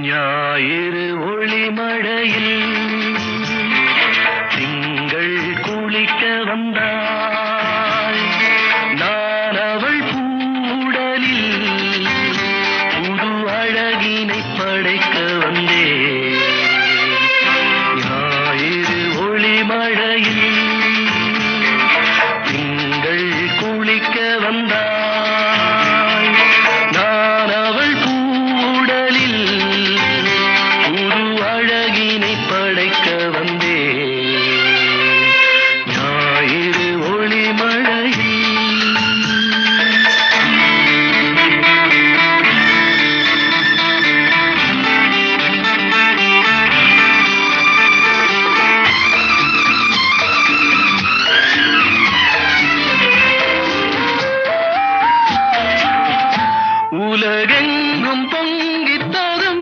ஞாயிறு ஒளிமழையில் திங்கள் குளிக்க வந்தாள். நான் அவள் பூடலில் புது அழகினை படைக்க வந்தேன்.